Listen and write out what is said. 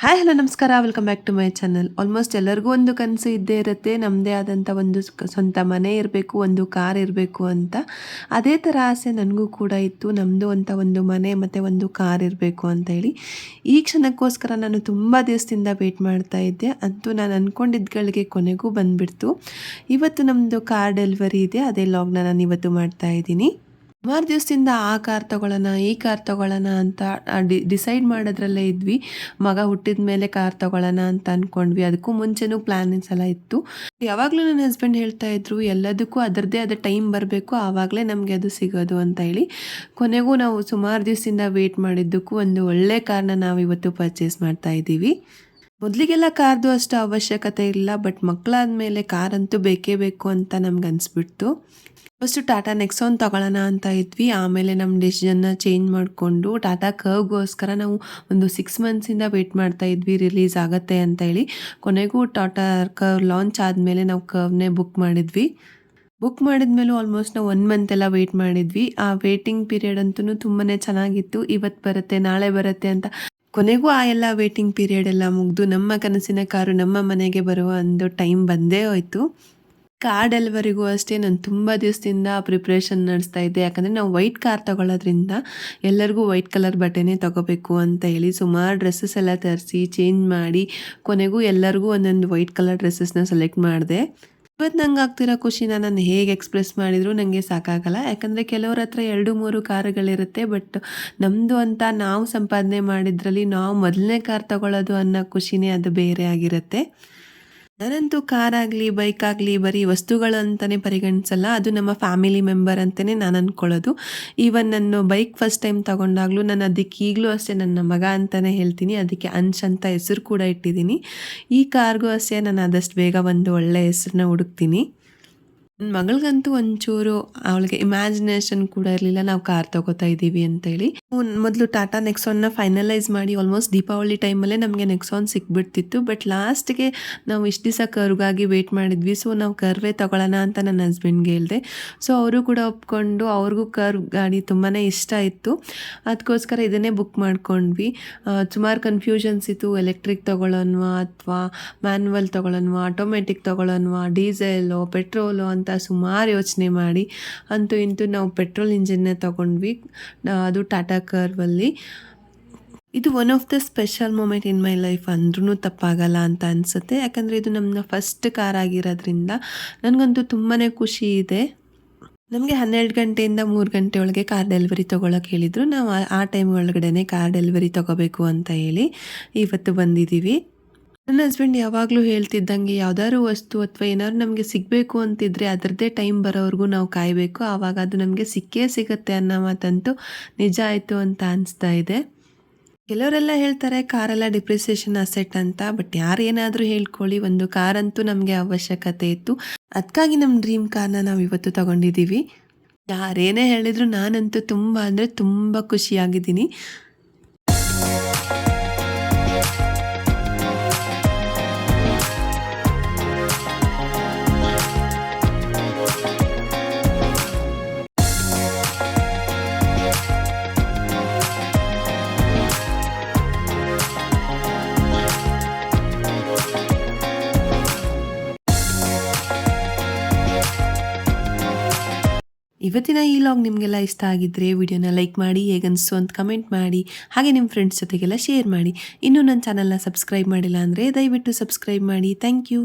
Hi hello ನಮಸ್ಕಾರ, welcome back to my channel. Almost ಎಲ್ಲರಿಗೂ ಒಂದು ಕನಸು ಇದ್ದೇ ಇರುತ್ತೆ, ನಮ್ಮದೇ ಆದಂಥ ಒಂದು ಸ್ವಂತ ಮನೆ ಇರಬೇಕು, ಒಂದು ಕಾರ್ ಇರಬೇಕು ಅಂತ. ಅದೇ ಥರ ಆಸೆ ನನಗೂ ಕೂಡ ಇತ್ತು, ನಮ್ಮದು ಅಂತ ಒಂದು ಮನೆ ಮತ್ತು ಒಂದು ಕಾರ್ ಇರಬೇಕು ಅಂತ ಹೇಳಿ. ಈ ಕ್ಷಣಕ್ಕೋಸ್ಕರ ನಾನು ತುಂಬ ದಿವಸದಿಂದ ವೆಯ್ಟ್ ಮಾಡ್ತಾ ಇದ್ದೆ. ಅಂತೂ ನಾನು ಅಂದ್ಕೊಂಡಿದ್ದಗಳಿಗೆ ಕೊನೆಗೂ ಬಂದುಬಿಡ್ತು. ಇವತ್ತು ನಮ್ಮದು ಕಾರ್ ಡೆಲಿವರಿ ಇದೆ, ಅದೇ ಲಾಗ್ನ ನಾನು ಇವತ್ತು ಮಾಡ್ತಾ ಇದ್ದೀನಿ. ಸುಮಾರು ದಿವಸದಿಂದ ಆ ಕಾರ್ ತೊಗೊಳ್ಳೋಣ, ಈ ಕಾರ್ ತೊಗೊಳ್ಳೋಣ ಅಂತ ಡಿಸೈಡ್ ಮಾಡೋದ್ರಲ್ಲೇ ಇದ್ವಿ. ಮಗ ಹುಟ್ಟಿದ ಮೇಲೆ ಕಾರ್ ತೊಗೊಳ್ಳೋಣ ಅಂತ ಅಂದ್ಕೊಂಡ್ವಿ. ಅದಕ್ಕೂ ಮುಂಚೆನೂ ಪ್ಲ್ಯಾನಿಂಗ್ಸ್ ಎಲ್ಲ ಇತ್ತು. ಯಾವಾಗಲೂ ನನ್ನ ಹಸ್ಬೆಂಡ್ ಹೇಳ್ತಾ ಇದ್ರು, ಎಲ್ಲದಕ್ಕೂ ಅದರದ್ದೇ ಆದ ಟೈಮ್ ಬರಬೇಕು, ಆವಾಗಲೇ ನಮಗೆ ಅದು ಸಿಗೋದು ಅಂತ ಹೇಳಿ. ಕೊನೆಗೂ ನಾವು ಸುಮಾರು ದಿವಸದಿಂದ ವೆಯ್ಟ್ ಮಾಡಿದ್ದಕ್ಕೂ ಒಂದು ಒಳ್ಳೆ ಕಾರ್ನ ನಾವು ಇವತ್ತು ಪರ್ಚೇಸ್ ಮಾಡ್ತಾ ಇದ್ದೀವಿ. ಮೊದಲಿಗೆಲ್ಲ ಕಾರ್ದು ಅಷ್ಟು ಅವಶ್ಯಕತೆ ಇಲ್ಲ, ಬಟ್ ಮಕ್ಕಳಾದ ಮೇಲೆ ಕಾರಂತೂ ಬೇಕೇ ಬೇಕು ಅಂತ ನಮ್ಗೆ ಅನಿಸ್ಬಿಡ್ತು. ಫಸ್ಟು ಟಾಟಾ ನೆಕ್ಸಾನ್ ತೊಗೊಳ್ಳೋಣ ಅಂತ ಇದ್ವಿ. ಆಮೇಲೆ ನಮ್ಮ ಡಿಸಿಷನ್ನ ಚೇಂಜ್ ಮಾಡಿಕೊಂಡು ಟಾಟಾ ಕರ್ವ್ಗೋಸ್ಕರ ನಾವು ಒಂದು 6 ಮಂತ್ಸಿಂದ ವೆಯ್ಟ್ ಮಾಡ್ತಾ ಇದ್ವಿ, ರಿಲೀಸ್ ಆಗುತ್ತೆ ಅಂತ ಹೇಳಿ. ಕೊನೆಗೂ ಟಾಟಾ ಕರ್ವ್ ಲಾಂಚ್ ಆದಮೇಲೆ ನಾವು ಕರ್ವ್ನೇ ಬುಕ್ ಮಾಡಿದ್ವಿ. ಬುಕ್ ಮಾಡಿದ್ಮೇಲೂ ಆಲ್ಮೋಸ್ಟ್ ನಾವು 1 ಮಂತ್ ಎಲ್ಲ ವೆಯ್ಟ್ ಮಾಡಿದ್ವಿ. ಆ ವೇಟಿಂಗ್ ಪೀರಿಯಡ್ ಅಂತೂ ತುಂಬಾ ಚೆನ್ನಾಗಿತ್ತು. ಇವತ್ತು ಬರುತ್ತೆ, ನಾಳೆ ಬರುತ್ತೆ ಅಂತ. ಕೊನೆಗೂ ಆ ಎಲ್ಲ ವೇಟಿಂಗ್ ಪೀರಿಯಡ್ ಎಲ್ಲ ಮುಗಿದು ನಮ್ಮ ಕನಸಿನ ಕಾರು ನಮ್ಮ ಮನೆಗೆ ಬರುವ ಒಂದು ಟೈಮ್ ಬಂದೇ ಹೋಯಿತು. ಕಾರ್ ಡೆಲಿವರಿಗೂ ಅಷ್ಟೇ ನಾನು ತುಂಬ ದಿವಸದಿಂದ ಪ್ರಿಪ್ರೇಷನ್ ನಡೆಸ್ತಾ ಇದ್ದೆ. ಯಾಕಂದರೆ ನಾವು ವೈಟ್ ಕಾರ್ ತೊಗೊಳ್ಳೋದ್ರಿಂದ ಎಲ್ಲರಿಗೂ ವೈಟ್ ಕಲರ್ ಬಟ್ಟೆನೇ ತೊಗೋಬೇಕು ಅಂತ ಹೇಳಿ ಸುಮಾರು ಡ್ರೆಸ್ಸಸ್ ಎಲ್ಲ ತರಿಸಿ ಚೇಂಜ್ ಮಾಡಿ ಕೊನೆಗೂ ಎಲ್ಲರಿಗೂ ಒಂದೊಂದು ವೈಟ್ ಕಲರ್ ಡ್ರೆಸ್ಸಸ್ನ ಸೆಲೆಕ್ಟ್ ಮಾಡಿದೆ. ಇವತ್ತು ನಂಗೆ ಆಗ್ತಿರೋ ಖುಷಿನ ನಾನು ಹೇಗೆ ಎಕ್ಸ್ಪ್ರೆಸ್ ಮಾಡಿದರೂ ನನಗೆ ಸಾಕಾಗಲ್ಲ. ಯಾಕಂದರೆ ಕೆಲವ್ರ ಹತ್ರ 2-3 ಕಾರುಗಳಿರುತ್ತೆ, ಬಟ್ ನಮ್ಮದು ಅಂತ ನಾವು ಸಂಪಾದನೆ ಮಾಡಿದ್ರಲ್ಲಿ ನಾವು ಮೊದಲನೇ ಕಾರ್ ತೊಗೊಳ್ಳೋದು ಅನ್ನೋ ಖುಷಿನೇ ಅದು ಬೇರೆ ಆಗಿರುತ್ತೆ. ನಾನಂತೂ ಕಾರಾಗಲಿ ಬೈಕಾಗಲಿ ಬರೀ ವಸ್ತುಗಳು ಅಂತಲೇ ಪರಿಗಣಿಸಲ್ಲ, ಅದು ನಮ್ಮ ಫ್ಯಾಮಿಲಿ ಮೆಂಬರ್ ಅಂತಲೇ ನಾನು ಅಂದ್ಕೊಳ್ಳೋದು. ಈವನ್ ನಾನು ಬೈಕ್ ಫಸ್ಟ್ ಟೈಮ್ ತೊಗೊಂಡಾಗಲೂ ನಾನು ಅದಕ್ಕೆ ಈಗಲೂ ಅಷ್ಟೇ ನನ್ನ ಮಗ ಅಂತಲೇ ಹೇಳ್ತೀನಿ. ಅದಕ್ಕೆ ಅಂಶ್ ಅಂತ ಹೆಸರು ಕೂಡ ಇಟ್ಟಿದ್ದೀನಿ. ಈ ಕಾರ್ಗೂ ಅಷ್ಟೇ ನಾನು ಆದಷ್ಟು ಬೇಗ ಒಂದು ಒಳ್ಳೆಯ ಹೆಸರನ್ನ ಹುಡುಕ್ತೀನಿ. ನನ್ನ ಮಗಳಿಗಂತೂ ಒಂಚೂರು ಅವಳಿಗೆ ಇಮ್ಯಾಜಿನೇಷನ್ ಕೂಡ ಇರಲಿಲ್ಲ ನಾವು ಕಾರ್ ತೊಗೋತಾ ಇದ್ದೀವಿ ಅಂತೇಳಿ. ಮೊದಲು ಟಾಟಾ ನೆಕ್ಸಾನ್ನ ಫೈನಲೈಸ್ ಮಾಡಿ ಆಲ್ಮೋಸ್ಟ್ ದೀಪಾವಳಿ ಟೈಮಲ್ಲೇ ನಮಗೆ ನೆಕ್ಸಾನ್ ಸಿಕ್ಬಿಡ್ತಿತ್ತು. ಬಟ್ ಲಾಸ್ಟ್ಗೆ ನಾವು ಇಷ್ಟು ದಿವಸ ಕರ್ವ್ಗಾಗಿ ವೆಯ್ಟ್ ಮಾಡಿದ್ವಿ. ಸೊ ನಾವು ಕರ್ವೇ ತೊಗೊಳ್ಳೋಣ ಅಂತ ನನ್ನ ಹಸ್ಬೆಂಡ್ಗೆ ಹೇಳಿದೆ. ಸೊ ಅವರು ಕೂಡ ಒಪ್ಕೊಂಡು, ಅವ್ರಿಗೂ ಕರ್ವ್ ಗಾಡಿ ತುಂಬಾ ಇಷ್ಟ ಇತ್ತು. ಅದಕ್ಕೋಸ್ಕರ ಇದನ್ನೇ ಬುಕ್ ಮಾಡ್ಕೊಂಡ್ವಿ. ಸುಮಾರು ಕನ್ಫ್ಯೂಷನ್ಸ್ ಇತ್ತು, ಎಲೆಕ್ಟ್ರಿಕ್ ತೊಗೊಳ್ಳೋನ್ವಾ ಅಥವಾ ಮ್ಯಾನ್ಯುವಲ್ ತೊಗೊಳ್ಳೋನ್ವಾ, ಆಟೋಮೆಟಿಕ್ ತೊಗೊಳ್ಳೋನ್ವಾ, ಡೀಸೆಲು, ಪೆಟ್ರೋಲು ಅಂತ ಸುಮಾರು ಯೋಚನೆ ಮಾಡಿ ಅಂತೂ ಇಂತೂ ನಾವು ಪೆಟ್ರೋಲ್ ಇಂಜಿನ್ನೇ ತೊಗೊಂಡ್ವಿ, ಅದು ಟಾಟಾ ಕರ್ವಲ್ಲಿ. ಇದು one of the special moment in my life ಅಂದ್ರೂ ತಪ್ಪಾಗಲ್ಲ ಅಂತ ಅನಿಸುತ್ತೆ. ಯಾಕಂದರೆ ಇದು ನಮ್ಮ ಫಸ್ಟ್ ಕಾರ್ ಆಗಿರೋದ್ರಿಂದ ನನಗಂತೂ ತುಂಬಾ ಖುಷಿ ಇದೆ. ನಮಗೆ 12 ಗಂಟೆಯಿಂದ 3 ಗಂಟೆ ಒಳಗೆ ಕಾರ್ ಡೆಲಿವರಿ ತೊಗೊಳಕ್ಕೆ ಹೇಳಿದರು. ನಾವು ಆ ಟೈಮ್ ಒಳಗಡೆ ಕಾರ್ ಡೆಲಿವರಿ ತೊಗೋಬೇಕು ಅಂತ ಹೇಳಿ ಇವತ್ತು ಬಂದಿದ್ದೀವಿ. ನನ್ನ ಹಸ್ಬೆಂಡ್ ಯಾವಾಗಲೂ ಹೇಳ್ತಿದ್ದಂಗೆ ಯಾವುದಾದ್ರು ವಸ್ತು ಅಥವಾ ಏನಾದ್ರು ನಮಗೆ ಸಿಗಬೇಕು ಅಂತಿದ್ರೆ ಅದರದ್ದೇ ಟೈಮ್ ಬರೋವರೆಗೂ ನಾವು ಕಾಯಬೇಕು, ಆವಾಗ ಅದು ನಮಗೆ ಸಿಕ್ಕೇ ಸಿಗುತ್ತೆ ಅನ್ನೋ ಮಾತಂತೂ ನಿಜ ಆಯಿತು ಅಂತ ಅನಿಸ್ತಾ ಇದೆ. ಕೆಲವರೆಲ್ಲ ಹೇಳ್ತಾರೆ ಕಾರೆಲ್ಲ ಡಿಪ್ರಿಸಿಯೇಷನ್ ಅಸೆಟ್ ಅಂತ, ಬಟ್ ಯಾರು ಏನಾದರೂ ಹೇಳ್ಕೊಳ್ಳಿ, ಒಂದು ಕಾರಂತೂ ನಮಗೆ ಅವಶ್ಯಕತೆ ಇತ್ತು. ಅದಕ್ಕಾಗಿ ನಮ್ಮ ಡ್ರೀಮ್ ಕಾರ್ನ ನಾವು ಇವತ್ತು ತೊಗೊಂಡಿದ್ದೀವಿ. ಯಾರೇನೇ ಹೇಳಿದ್ರು ನಾನಂತೂ ತುಂಬ ಅಂದರೆ ತುಂಬ ಖುಷಿಯಾಗಿದ್ದೀನಿ. ಇವತ್ತಿನ ಈ ಲಾಗ್ ನಿಮಗೆಲ್ಲ ಇಷ್ಟ ಆಗಿದ್ದರೆ ವಿಡಿಯೋನ ಲೈಕ್ ಮಾಡಿ, ಹೇಗನ್ನಿಸ್ತು ಅಂತ ಕಮೆಂಟ್ ಮಾಡಿ, ಹಾಗೆ ನಿಮ್ಮ ಫ್ರೆಂಡ್ಸ್ ಜೊತೆಗೆಲ್ಲ ಶೇರ್ ಮಾಡಿ. ಇನ್ನೂ ನನ್ನ ಚಾನಲ್ನ ಸಬ್ಸ್ಕ್ರೈಬ್ ಮಾಡಿಲ್ಲ ಅಂದರೆ ದಯವಿಟ್ಟು ಸಬ್ಸ್ಕ್ರೈಬ್ ಮಾಡಿ. Thank you.